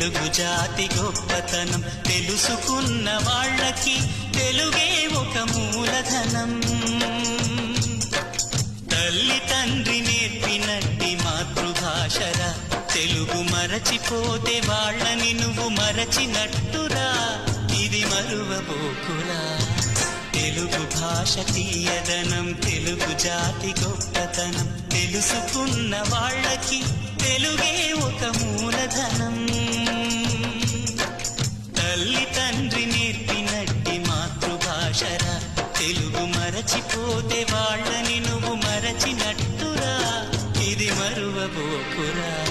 తెలుగు జాతి గొప్పతనం తెలుసుకున్న వాళ్ళకి తెలుగే ఒక మూలధనం. తల్లి తండ్రి నేర్పినట్టి మాతృభాషరా, తెలుగు మరచిపోతే వాళ్ళని నువ్వు మరచినట్టురా, ఇది మరువబోకురా. తెలుగు భాష తీయదనం, తెలుగు జాతి గొప్పతనం తెలుసుకున్న వాళ్ళకి తెలుగే ఒక మూలధనం. తల్లి తండ్రి నేర్పినట్టి మాతృభాషరా, తెలుగు మరచిపోతే వాళ్ళని నువ్వు మరచినట్టురా, ఇది మరువబోకురా.